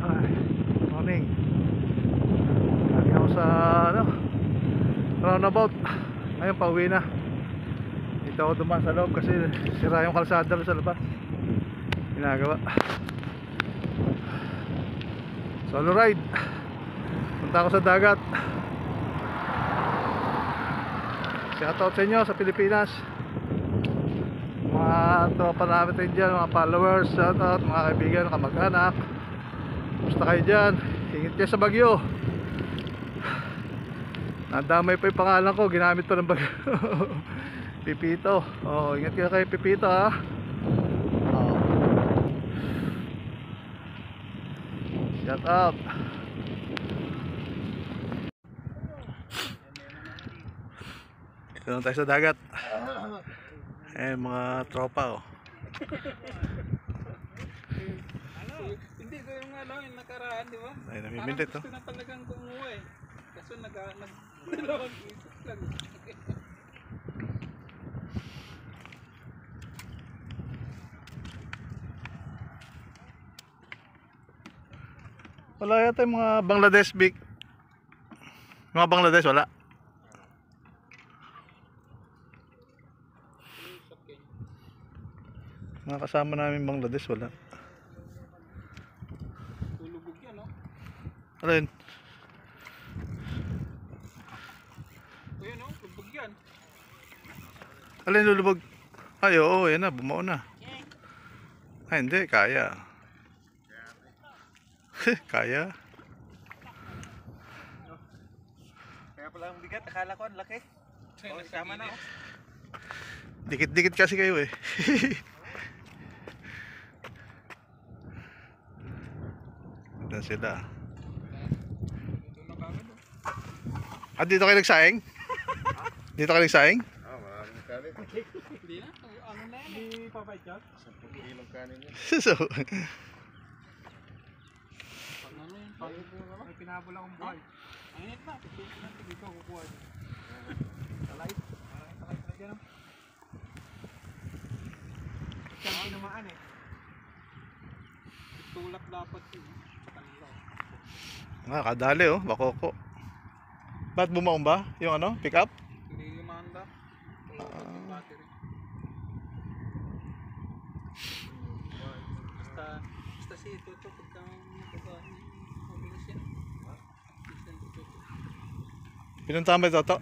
Ay, morning. Galing ako sa roundabout. Ngayon pauwi na. Dito ako dumaan sa loob kasi sira yung kalsada sa labas. Ginagawa. Solo ride. Punta ako sa dagat. Shoutout sa inyo sa Pilipinas. Mga tropa namin tayo dyan, mga followers, shoutout, mga kaibigan, kamag-anak. Basta kayo dyan, ingit kayo sa bagyo. Nadamay pa yung pangalan ko, ginamit pa ng bagyo. Pipito. Oh, ingat kayo kay Pipito, ha. Oh. Shoutout. Ito lang tayo sa dagat. Mga tropa, oh. Hindi ko yung yung nakaraan, di ba? Ay, namimindit, oh. Gusto na talagang kumuha eh. Kaso nag-dalawang isip lang. Wala yata yung mga Bangladesh big. Mga Bangladesh, wala. Mga kasama namin Bangladesh, wala. Tulubog yan, no? Alin? Ayun, no? Tulubog yan. Alin lulubog? Ay, oo, yan na, bumao na. Ay, hindi, kaya. Kaya. Kaya pala ang bigat, akala ko ang laki. Oh, sama na, oh. Dikit-dikit kasi kayo eh. Doon sila. Dito kayo nagsaing? Dito kayo nagsaing? Maraming kanin. Hindi na, ano na yan? Hindi papayat. 10 kilong kanin yan. So, Pag ano yun, pag may pinabula akong buhay. Ang init na, pagpipin natin dito, kukuha. Talay. Maraming talay pala dyan, no? Saan tinamaan eh. Tulak dapat yun. kadali oh, bakoko. Ba't bumaong ba? Yung ano, pick up? Hindi lumanda. Tulak yung battery. Basta si Toto pagka nagbabahan mabilis yan. Basta si Toto. Pinuntahan ba ito?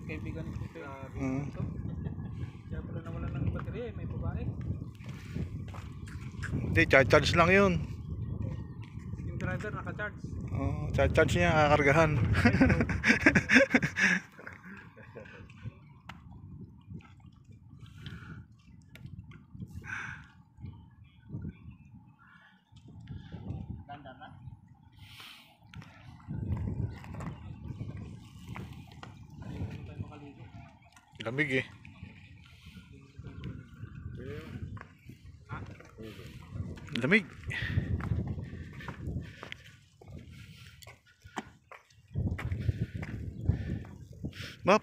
Kaibigan ko ito. Mm. Kaya pala nawalan ng baterya eh, may babae. Hindi, charge lang yun. Yung driver naka-charge. Oh, charge niya, kakargahan. Lamig eh. Lamig.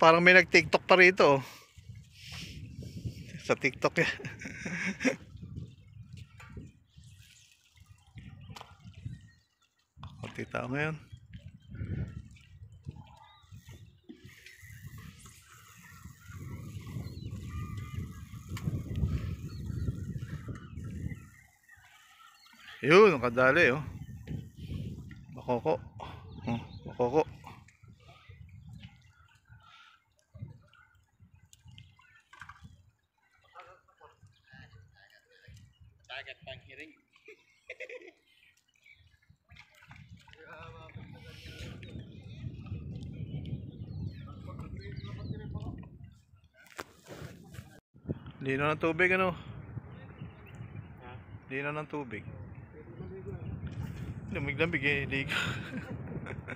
Parang may nag-TikTok pa rito oh. Sa TikTok yan. Kunti tao ngayon. Yun, kadali oh. Bakoko. Oh, bakoko. Dagat pang hiring. Lino ng tubig ano? Lino ng tubig. Lamig-lamig eh, ligo.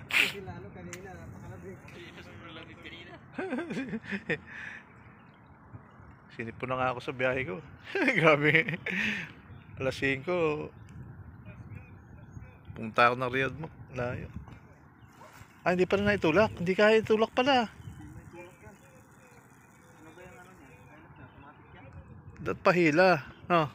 Kasi lalo kanina, napakalamig. Napakalamig kanina. Sinipon na nga ako sa biyahe ko. Grabe. Alas 5. Pumunta ako ng Riyadh mo. Layo. Hindi pa na naitulak. Hindi kaya itulak pala. Ano ba yung ano niya? Pilot na, automatic yan? Dat pahila. No.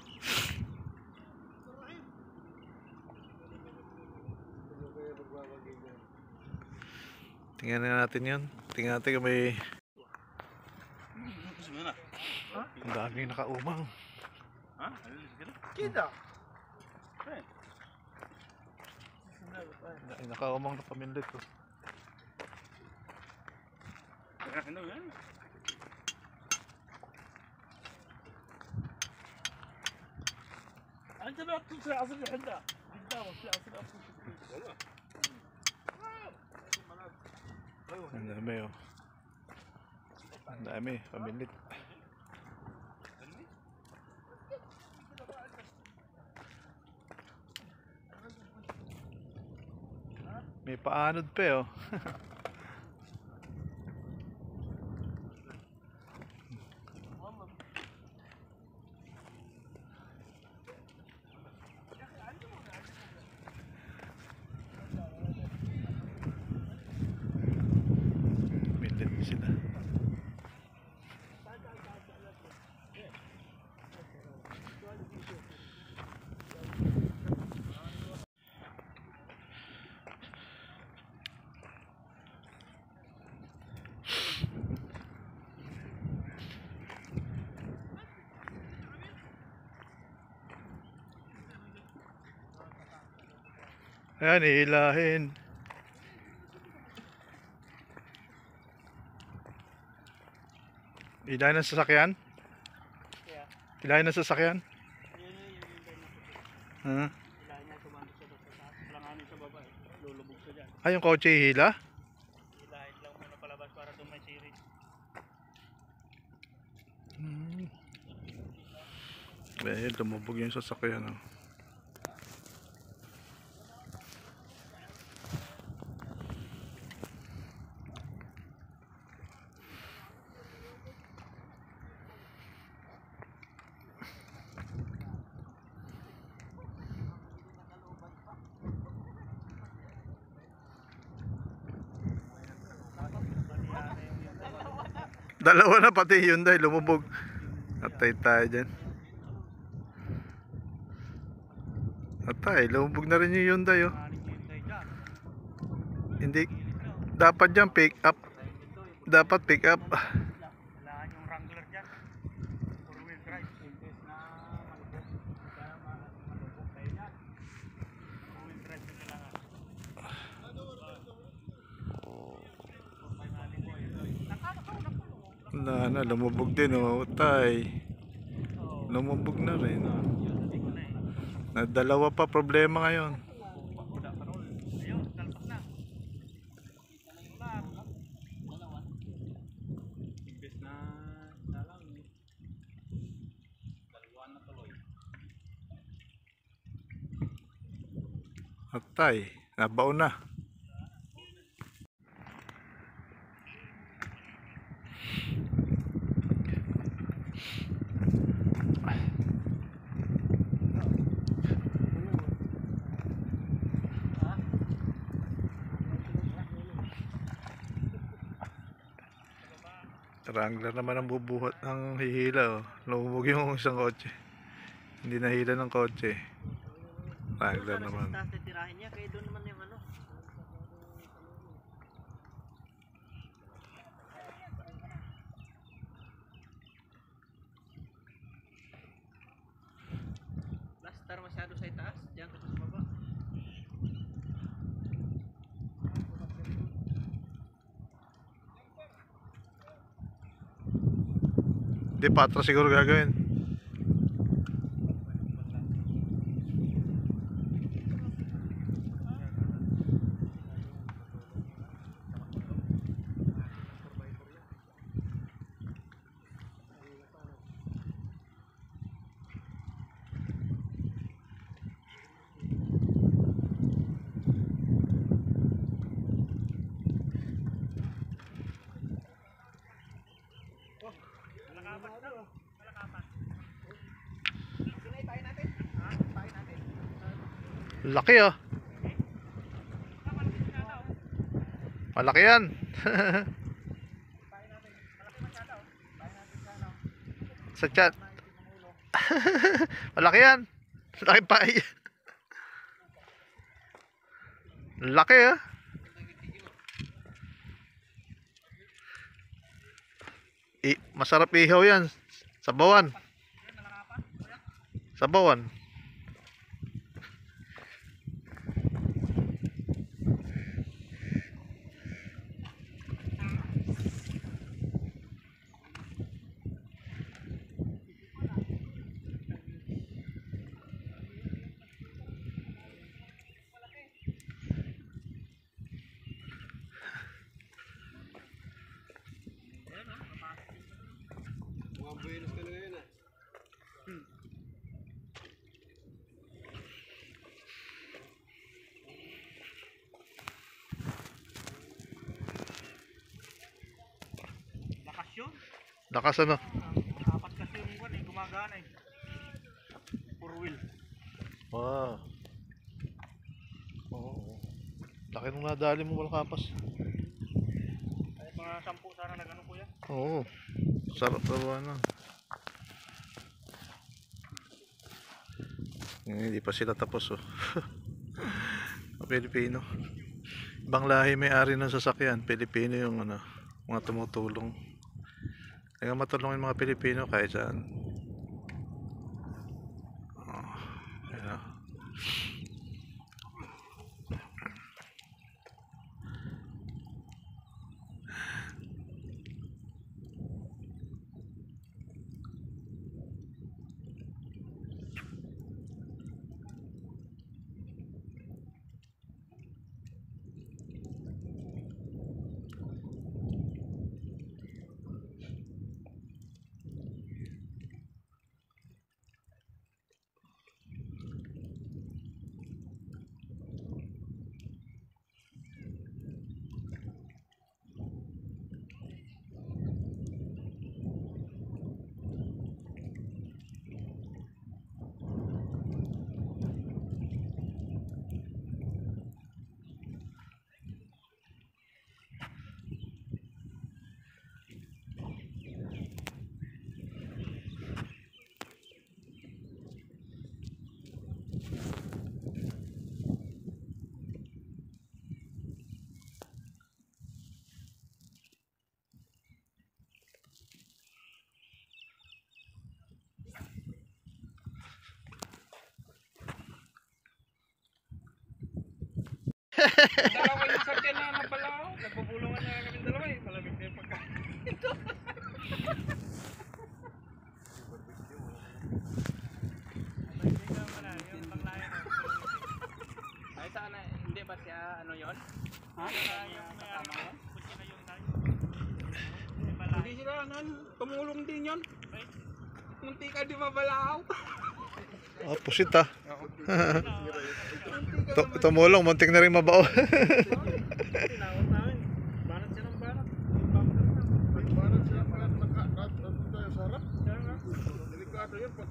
Tingnan na natin yun. Tingnan natin kung may... Ang daming nakaumang. Kita. Nakaumang na pamindit ko. Ano yan? أنت ما تطلع عصر الحدة بالدعوة في عصر أصل والله Ang dami oh. Ang dami, pamindit. May paanod pa oh. Mindit sila. Ayan, ihilahin. Hilahin ng sasakyan? Hilahin ng sasakyan? Ha? Kailangan niya tumandok siya doon sa taas. Kalanganin sa baba eh. Lulubog siya dyan. Ay, yung kotse hihila? Hilahin lang muna palabas para doon may sirit. Dahil lumubog yung sasakyan. Oh. Dalawa na pati yun dahil lumubog. Atay tayo dyan. Atay, lumubog na rin yung Hyundai oh. Hindi. Dapat dyan pick up. Dapat pick up. Kailangan yung Wrangler dyan. 4-wheel drive. Imbes na malubog. Kaya malubog kayo dyan. 4-wheel drive yung kailangan. Wala na, lumubog din oh. Tay. Lumubog na rin. Na dalawa pa problema ngayon. Ayun, talpak na. Imbes na dalang dalawa na tuloy. Atay, nabaon na. Wrangler naman ang bubuhat ng hihila oh. Lumubog yung isang kotse. Hindi nahila ng kotse. Wrangler naman. Tapos titirahin niya, kaya doon naman yung ano. Lastar masyado sa itaas, diyan ka sa baba. Hindi, patra siguro gagawin. Laki oh. Malaki yan. Sa chat. Malaki yan. Laki pa. Laki ah. Masarap ihaw yan. Sabawan. Sabawan. Mga buenos ka na ngayon ah. Lakas yun. Lakas ano. Apat kasi yung buwan eh, gumagana eh. 4-wheel. Wow. Oo. Laki nung nadali mo Malakapas. Kahit mga 10 sana na gano'n kuya. Oo. Sarap na ano. Hindi pa sila tapos oh. Pilipino. Ibang lahi may-ari ng sasakyan. Pilipino yung ano, mga tumutulong. Kaya matulungin mga Pilipino kahit saan. Oh, ayan oh. Dalawa yung sakyan na napalaw. Nagpupulungan na kami dalawa eh. Malamig na yung pagkain. Ay sana, hindi ba siya ano yon? Ha? Yung kasama yun? Hindi sila tumulong din yon. Munti ka di mabalaw. Oh, pusit ah. Tumulong, muntik na rin mabao. Tinawag namin. Banat siya ng banat. Barat sila pala nakapunta yung sarap. Delikado yun pag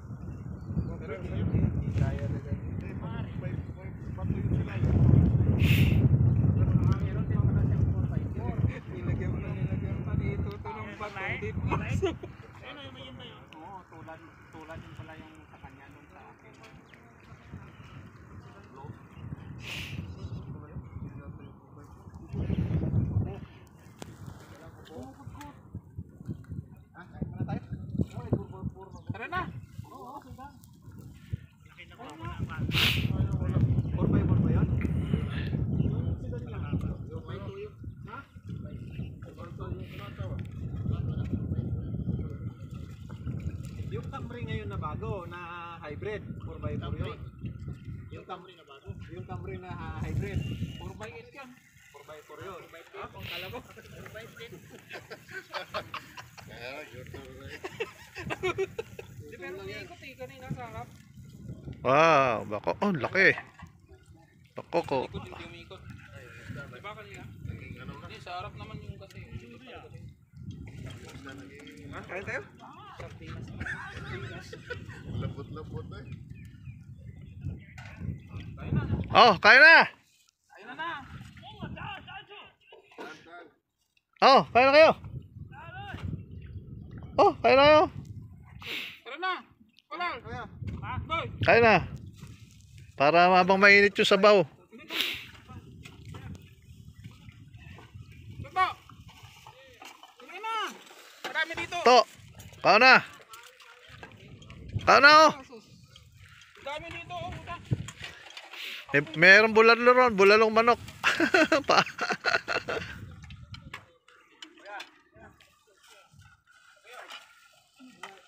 kaya na ganyan. May patuloy sila. Nilagyan pa dito. Ito ng bato. Ano yung mayin na yun? Oo, tulad yun pala yung sa kanya doon sa akin. Tara na! Oo, sige. 4x4 ba yun? Yung Camry ngayon na bago, na hybrid, 4x4 yun. Yung Camry na bago? Yung Camry na hybrid. 4x8 yan. 4x4 yun. 4x8. Kung kala ko, 4x8. Kaya yun. Di pero umiikot eh, kanina sa harap. Wow, bako. Oh, laki. Bako ko. Ikot hindi umiikot. Di ba kanina? Hindi, sa harap naman yung kasi. Kaya tayo? Labot-labot eh. Kaya na. Oh, kaya na. Kaya na na. Oh, kaya na kayo. Oh, kaya na kayo. Tara na. Wala. Ah, boy. Kaya na. Para habang mainit yung sabaw. Dami dito. To! Kao na! Kao na oh! Dami dito. Oh, puta. Mayroong bulalo ron, bulalong manok. Pa.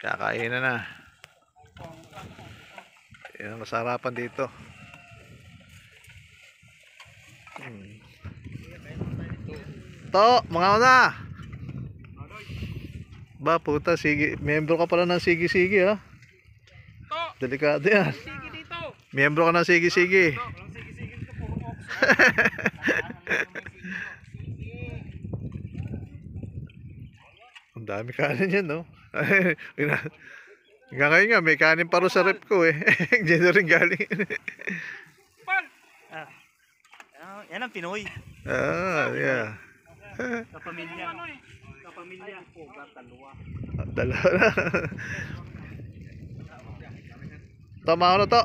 Kakain na. Yan ang kasarapan dito. To, mga una. Ba, puta, sige. Miyembro ka pala ng sige-sige, ha? To. Delikado yan. Sige dito. Miyembro ka ng sige-sige. Walang sige-sige dito. Puro ox. Ang dami kanin yan, no? Hanggang ngayon nga, may kanin pa rin sa rep ko, eh. Diyan na rin galing. Pal. Yan ang Pinoy. Yeah. Kapamilya. Ano eh. Kapamilya. Dalawa. Dalawa na. Tama ko na to.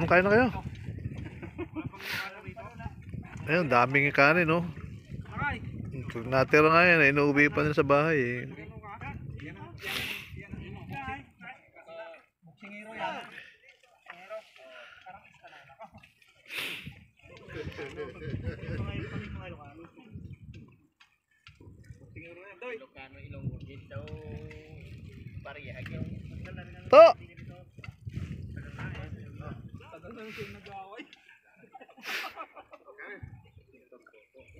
Kain na kayo. Ayun, daming kanin, no? Aray. Pag natira nga yan, inuuwi pa nila sa bahay, eh. Buksingero yan. To! Tagal na siya nag-away.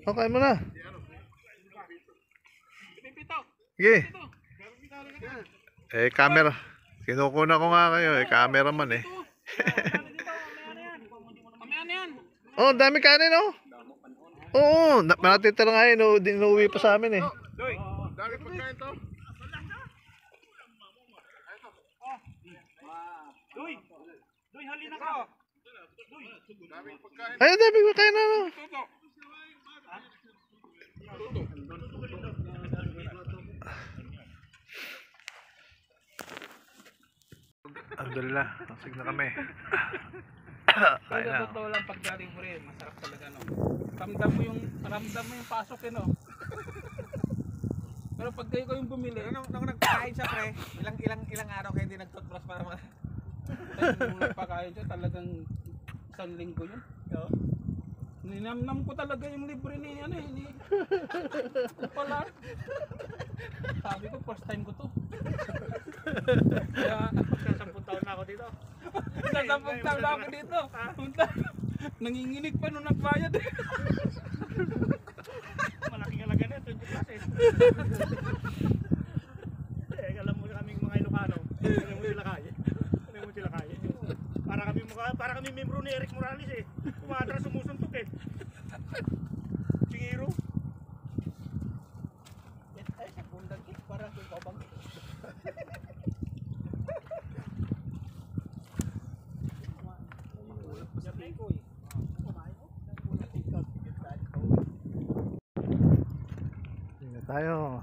Okay mo na. Pipito. Sige. Eh, camera. Kinukuna ko nga kayo, eh. Cameraman, eh. Mamaya na yan. Oh, dami kanin, oh. Oo, natitira nga yun, inuwi pa sa amin, eh. Doy, dami pagkain to. Doy, halina ka. Daming pagkain. Ayun, dami kain na, no. Tuto. Alhamdulillah, nasig na kami. Kain Sa na. totoo lang pag galing mo rin, masarap talaga no. Ramdam mo yung pasok eh no. Pero pag kayo yung bumili, nung nagpakain siya pre, ilang araw kayo hindi nag-toothbrush para nung nagpakain siya talagang isang linggo yun. Ninamnam ko talaga yung libre ni ano eh, ni pala. Sabi ko first time ko to. Kaya Magsasampung taon na ako dito. Sasampung taon na ako dito. Punta. Nanginginig pa nung nagbayad eh. Malaking alaga na, 20 pesos. Alam mo kaming mga Ilocano. Alam mo sila kaya. Alam mo sila kaya. Para kami membro ni Eric Morales eh. Kumadra sumusuntok eh. Singiro. Ay, sa bundag eh. Para sa kabang. Tayo.